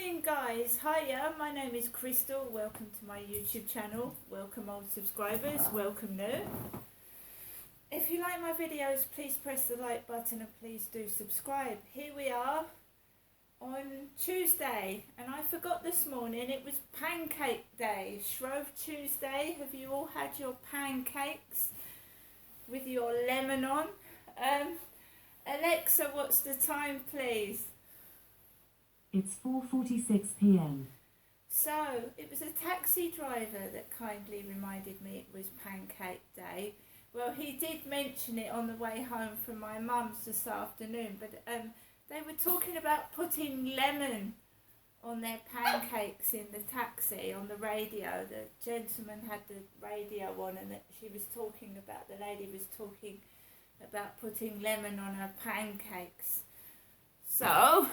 Morning guys, hiya, my name is Crystal, welcome to my YouTube channel, welcome old subscribers, welcome new. If you like my videos, please press the like button and please do subscribe. Here we are on Tuesday, and I forgot this morning, it was Pancake Day, Shrove Tuesday. Have you all had your pancakes with your lemon on? Alexa, what's the time please? It's 4:46 p.m. So, it was a taxi driver that kindly reminded me it was Pancake Day. Well, he did mention it on the way home from my mum's this afternoon, but they were talking about putting lemon on their pancakes in the taxi on the radio. The gentleman had the radio on and she was talking about, the lady was talking about putting lemon on her pancakes. So,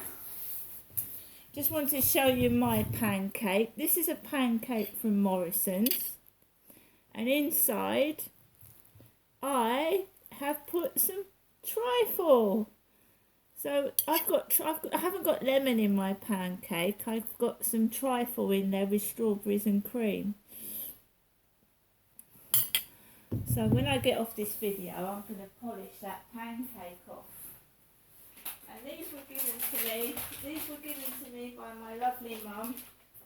just want to show you my pancake. This is a pancake from Morrison's, and inside I have put some trifle. So I haven't got lemon in my pancake. I've got some trifle in there with strawberries and cream. So when I get off this video, I'm going to polish that pancake off. And these were given to me by my lovely mum.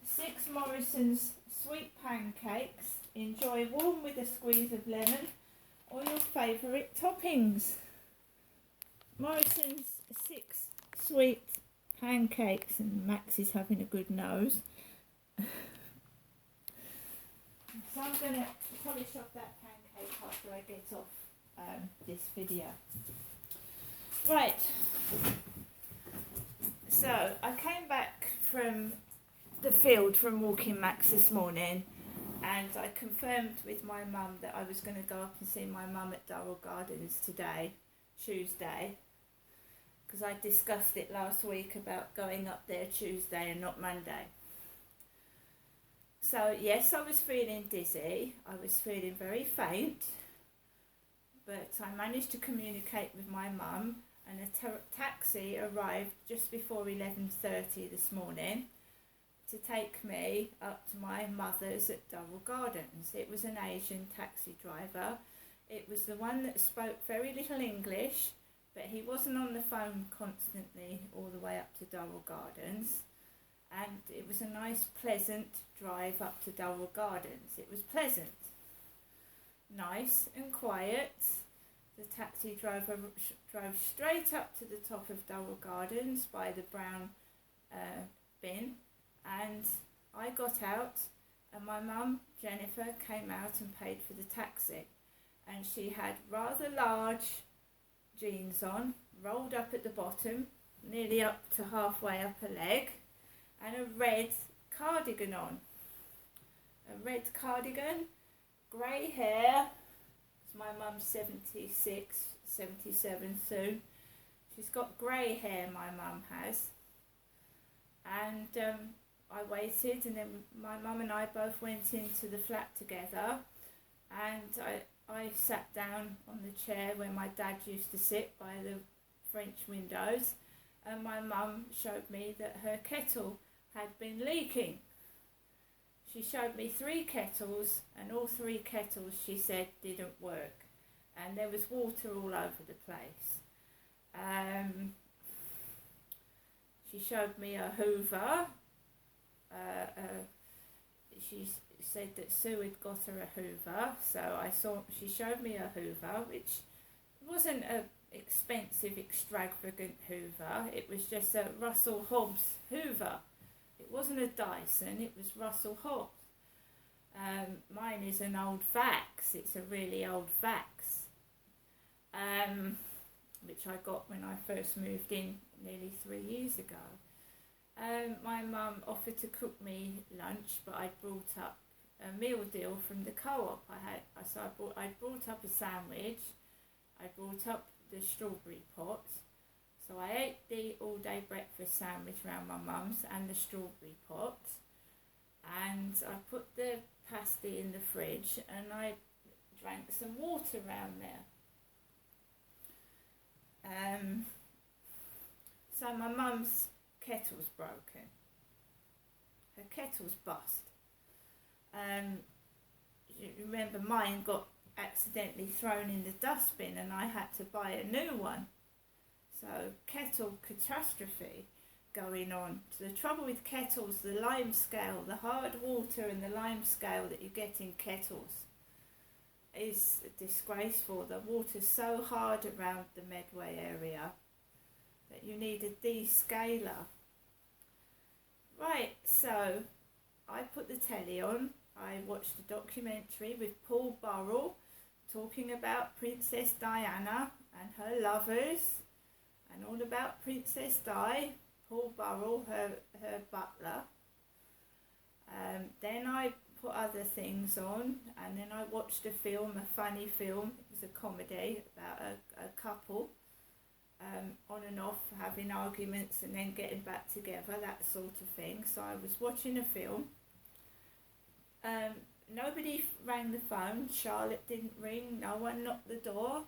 6 Morrison's sweet pancakes. Enjoy warm with a squeeze of lemon or your favourite toppings. Morrison's 6 sweet pancakes, and Max is having a good nose. So I'm going to polish off that pancake after I get off this video. Right, so I came back from the field from walking Max this morning, and I confirmed with my mum that I was going to go up and see my mum at Durrell Gardens today, Tuesday, because I discussed it last week about going up there Tuesday and not Monday. So yes, I was feeling dizzy, I was feeling very faint, but I managed to communicate with my mum, and a taxi arrived just before 11:30 this morning to take me up to my mother's at Durrell Gardens. It was an Asian taxi driver. It was the one that spoke very little English, but he wasn't on the phone constantly all the way up to Durrell Gardens. And it was a nice, pleasant drive up to Durrell Gardens. It was pleasant, nice and quiet. The taxi driver drove straight up to the top of Durrell Gardens by the brown bin, and I got out, and my mum, Jennifer, came out and paid for the taxi. And she had rather large jeans on, rolled up at the bottom, nearly up to halfway up her leg, and a red cardigan on. A red cardigan, grey hair. My mum's 76, 77 soon. She's got grey hair, my mum has. And I waited, and then my mum and I both went into the flat together, and I sat down on the chair where my dad used to sit by the French windows, and my mum showed me that her kettle had been leaking. She showed me 3 kettles, and all 3 kettles, she said, didn't work. And there was water all over the place. She showed me a hoover. She said that Sue had got her a hoover. So she showed me a hoover, which wasn't an expensive, extravagant hoover. It was just a Russell Hobbs hoover. It wasn't a Dyson, it was Russell Hobbs. Mine is an old Vax. It's a really old Vax, which I got when I first moved in nearly 3 years ago. My mum offered to cook me lunch, but I brought up a meal deal from the co-op. I brought up a sandwich. I brought up the strawberry pot. So I ate the all-day breakfast sandwich around my mum's and the strawberry pot, and I put the pasty in the fridge, and I drank some water around there. So my mum's kettle's broken. her kettle's bust. You remember mine got accidentally thrown in the dustbin and I had to buy a new one. So kettle catastrophe going on. So the trouble with kettles, the lime scale, the hard water and the lime scale that you get in kettles is disgraceful. The water's so hard around the Medway area that you need a descaler. Right, so I put the telly on. I watched a documentary with Paul Burrell talking about Princess Diana and her lovers and all about Princess Di, Paul Burrell, her butler. Then I put other things on, and then I watched a film, a funny film. It was a comedy about a couple on and off having arguments and then getting back together, that sort of thing. So I was watching a film. Nobody rang the phone. Charlotte didn't ring. No one knocked the door.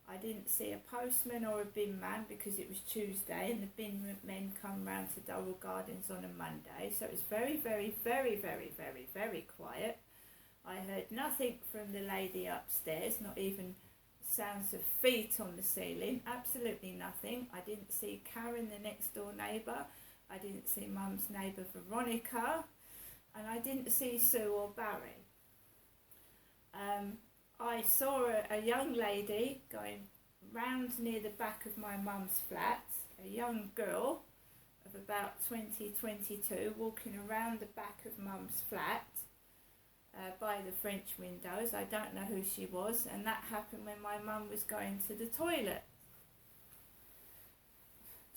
I didn't see a postman or a bin man because it was Tuesday and the bin men come round to Durrell Gardens on a Monday. So it was very, very, very, very, very, very quiet. I heard nothing from the lady upstairs, not even sounds of feet on the ceiling, absolutely nothing. I didn't see Karen, the next door neighbour. I didn't see Mum's neighbour Veronica. And I didn't see Sue or Barry. I saw a young lady going round near the back of my mum's flat, a young girl of about 22, walking around the back of mum's flat by the French windows. I don't know who she was, and that happened when my mum was going to the toilet.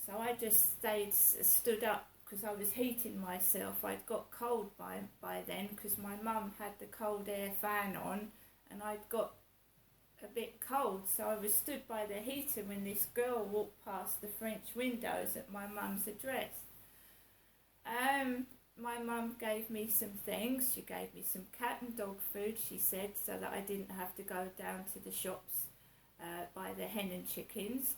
So I just stood up because I was heating myself. I'd got cold by then because my mum had the cold air fan on and I'd got a bit cold, so I was stood by the heater when this girl walked past the French windows at my mum's address. My mum gave me some things. She gave me some cat and dog food, she said, so that I didn't have to go down to the shops by the Hen and Chickens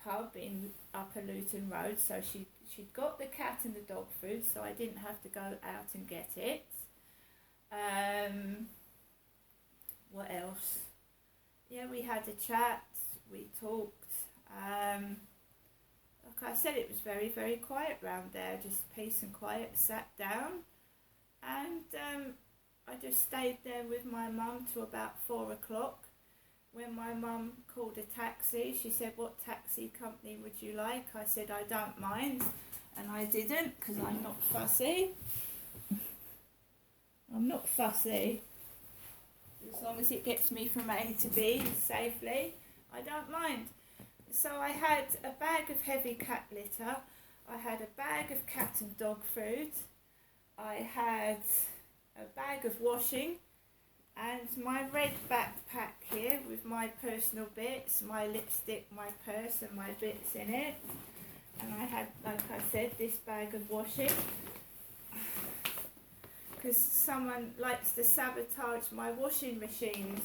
pub in Upper Luton Road. So she'd got the cat and the dog food, so I didn't have to go out and get it. What else? Yeah, we had a chat, we talked. Like I said, it was very, very quiet round there, just peace and quiet, sat down. And I just stayed there with my mum till about 4 o'clock. When my mum called a taxi, she said, "What taxi company would you like?" I said, "I don't mind." And I didn't, because I'm not fussy. I'm not fussy. As long as it gets me from A to B safely, I don't mind. So I had a bag of heavy cat litter. I had a bag of cat and dog food. I had a bag of washing. And my red backpack here with my personal bits, my lipstick, my purse and my bits in it. And I had, like I said, this bag of washing. Because someone likes to sabotage my washing machines.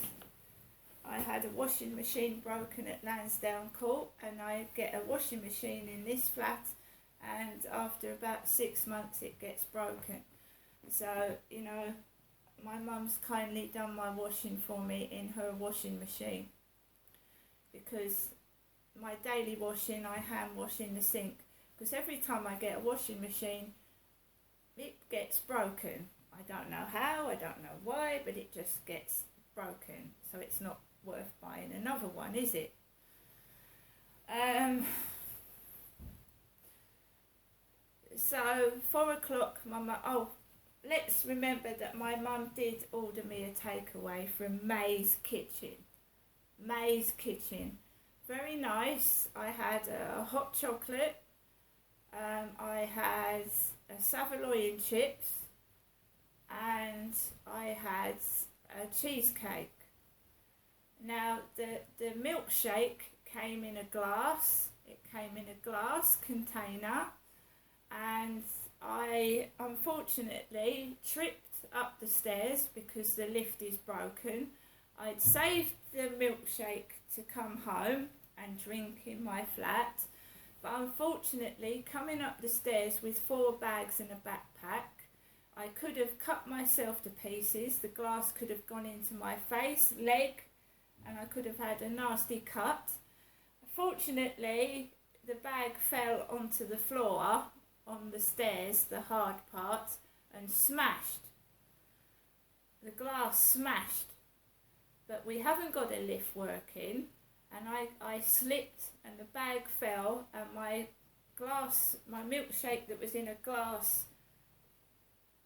I had a washing machine broken at Lansdowne Court, and I get a washing machine in this flat, and after about 6 months it gets broken. So, you know, my mum's kindly done my washing for me in her washing machine, because my daily washing, I hand wash in the sink, because every time I get a washing machine it gets broken. I don't know how, I don't know why, but it just gets broken, so it's not worth buying another one, is it? So 4 o'clock, let's remember that my mum did order me a takeaway from May's Kitchen. May's Kitchen, very nice. I had a hot chocolate, I had a Savoy chips, and I had a cheesecake. Now the milkshake came in a glass. It came in a glass container, and I unfortunately tripped up the stairs because the lift is broken. I'd saved the milkshake to come home and drink in my flat, But unfortunately, coming up the stairs with 4 bags and a backpack, I could have cut myself to pieces. The glass could have gone into my face, leg, and I could have had a nasty cut. Fortunately, the bag fell onto the floor on the stairs, the hard part, and smashed. The glass smashed. But we haven't got a lift working, and I slipped and the bag fell, and my milkshake that was in a glass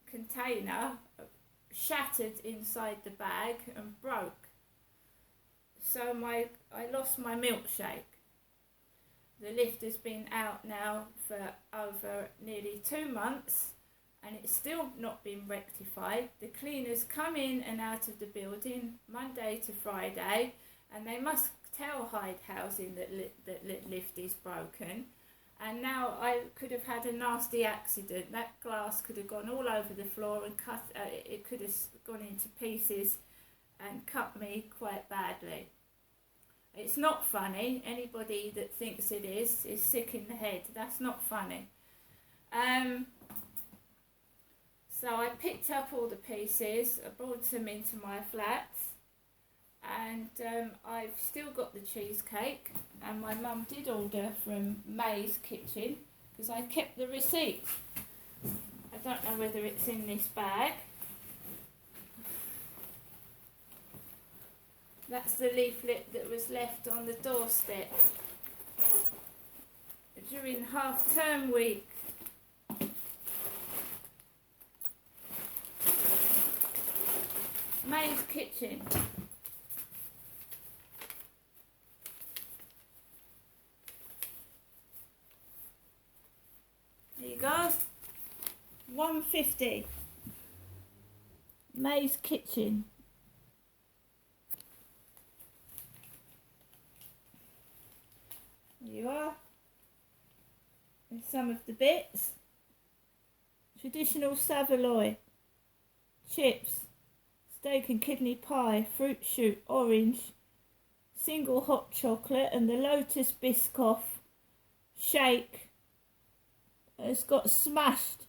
container shattered inside the bag and broke. So I lost my milkshake. The lift has been out now for over nearly 2 months, and it's still not been rectified. The cleaners come in and out of the building Monday to Friday, and they must tell Hyde Housing that the lift is broken. And now I could have had a nasty accident. That glass could have gone all over the floor and it could have gone into pieces and cut me quite badly. It's not funny. Anybody that thinks it is sick in the head. That's not funny. So I picked up all the pieces, I brought them into my flat, and I've still got the cheesecake, and my mum did order from May's Kitchen because I kept the receipt. I don't know whether it's in this bag. That's the leaflet that was left on the doorstep during half-term week. May's Kitchen. There you go. £1.50. May's Kitchen. There you are. And some of the bits. Traditional Savoy. Chips. Steak and kidney pie, fruit shoot, orange, single hot chocolate, and the Lotus Biscoff shake has got smashed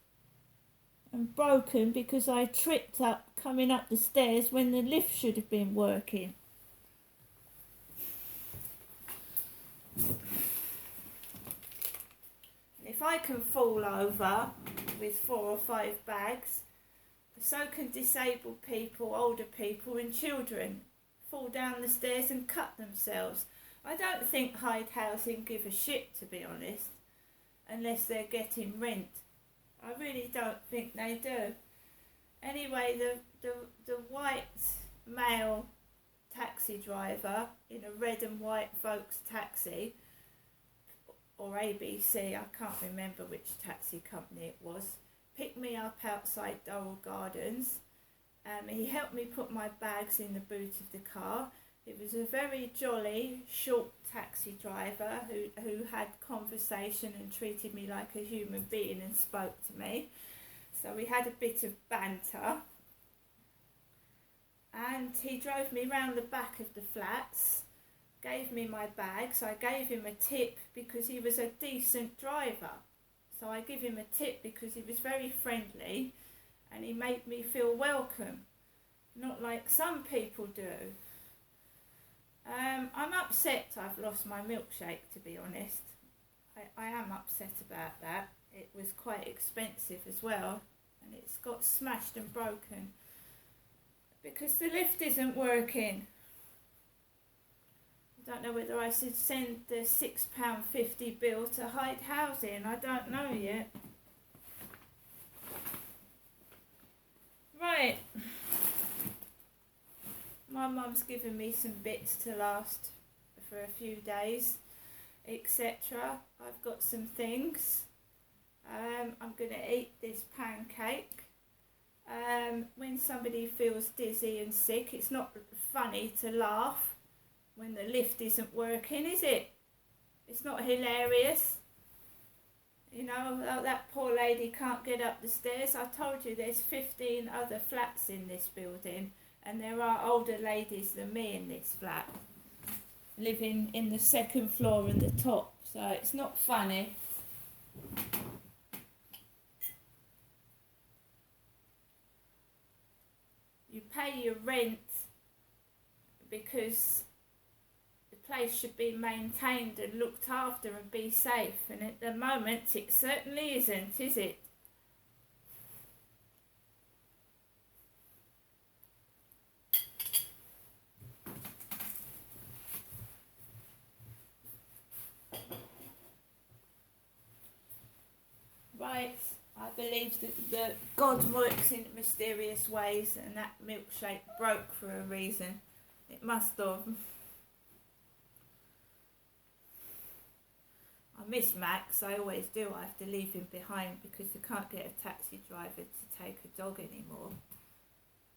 and broken because I tripped up coming up the stairs when the lift should have been working. If I can fall over with 4 or 5 bags, so can disabled people, older people and children fall down the stairs and cut themselves. I don't think Hyde Housing give a shit, to be honest, unless they're getting rent. I really don't think they do. Anyway, the white male taxi driver in a red and white Vaux taxi, or ABC, I can't remember which taxi company it was, picked me up outside Durrell Gardens. He helped me put my bags in the boot of the car. It was a very jolly, short taxi driver who had conversation and treated me like a human being and spoke to me. So we had a bit of banter. And he drove me round the back of the flats, gave me my bags. I gave him a tip because he was a decent driver. So I give him a tip because he was very friendly and he made me feel welcome, not like some people do. I'm upset I've lost my milkshake, to be honest. I am upset about that. It was quite expensive as well, and it's got smashed and broken because the lift isn't working. I don't know whether I should send the £6.50 bill to Hyde Housing. I don't know yet. Right. My mum's given me some bits to last for a few days, etc. I've got some things. I'm going to eat this pancake. When somebody feels dizzy and sick, it's not funny to laugh when the lift isn't working, is it? It's not hilarious. You know, that poor lady can't get up the stairs. I told you there's 15 other flats in this building, and there are older ladies than me in this flat, living in the second floor and the tops. So it's not funny. You pay your rent because the place should be maintained and looked after and be safe, and at the moment it certainly isn't, is it? Right, I believe that God works in mysterious ways, and that milkshake broke for a reason. It must have. I miss Max, I always do. I have to leave him behind because you can't get a taxi driver to take a dog anymore.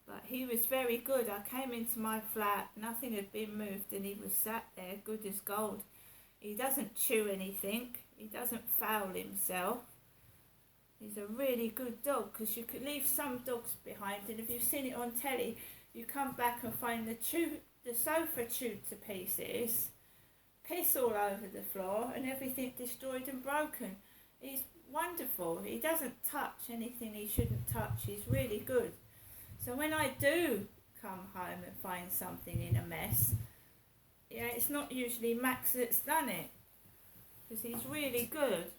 But he was very good. I came into my flat, nothing had been moved, and he was sat there good as gold. He doesn't chew anything, he doesn't foul himself. He's a really good dog, because you could leave some dogs behind, and if you've seen it on telly, you come back and find the sofa chewed to pieces, piss all over the floor, and everything destroyed and broken. He's wonderful. He doesn't touch anything he shouldn't touch. He's really good. So when I do come home and find something in a mess, yeah, it's not usually Max that's done it, because he's really good.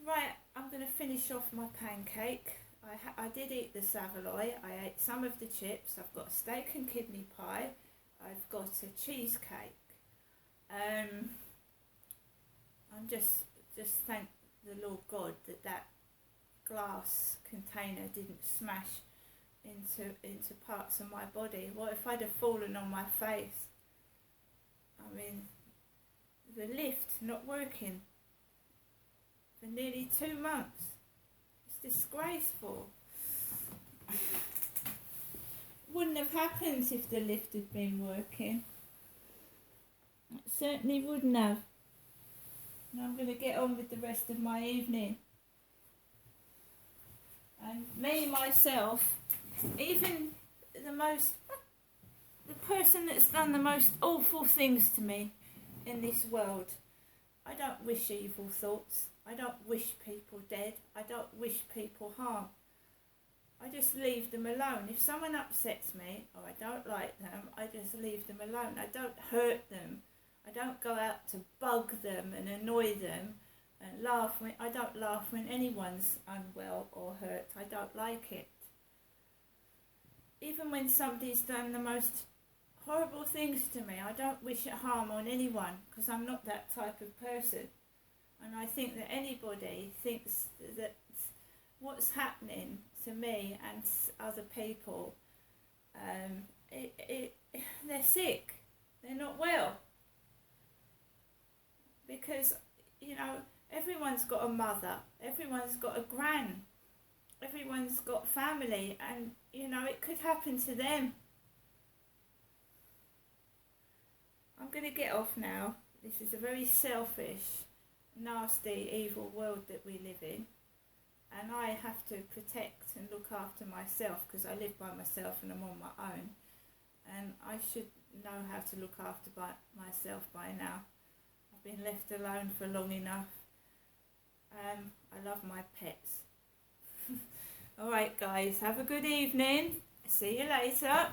Right, I'm going to finish off my pancake. I did eat the Savoy. I ate some of the chips. I've got steak and kidney pie. I've got a cheesecake. I'm just thank the Lord God that glass container didn't smash into parts of my body. What if I'd have fallen on my face? I mean, the lift not working for nearly 2 months. It's disgraceful. Wouldn't have happened if the lift had been working. It certainly wouldn't have. And I'm going to get on with the rest of my evening. And me, myself, even the person that's done the most awful things to me in this world, I don't wish evil thoughts. I don't wish people dead. I don't wish people harm. I just leave them alone. If someone upsets me or I don't like them, I just leave them alone. I don't hurt them. I don't go out to bug them and annoy them and laugh I don't laugh when anyone's unwell or hurt. I don't like it. Even when somebody's done the most horrible things to me, I don't wish harm on anyone, because I'm not that type of person. And I think that anybody thinks that what's happening to me and other people, they're sick, they're not well. Because, you know, everyone's got a mother, everyone's got a gran, everyone's got family, and, you know, it could happen to them. I'm going to get off now. This is a very selfish, nasty, evil world that we live in. And I have to protect and look after myself, because I live by myself and I'm on my own. And I should know how to look after myself by now. I've been left alone for long enough. I love my pets. Alright guys, have a good evening. See you later.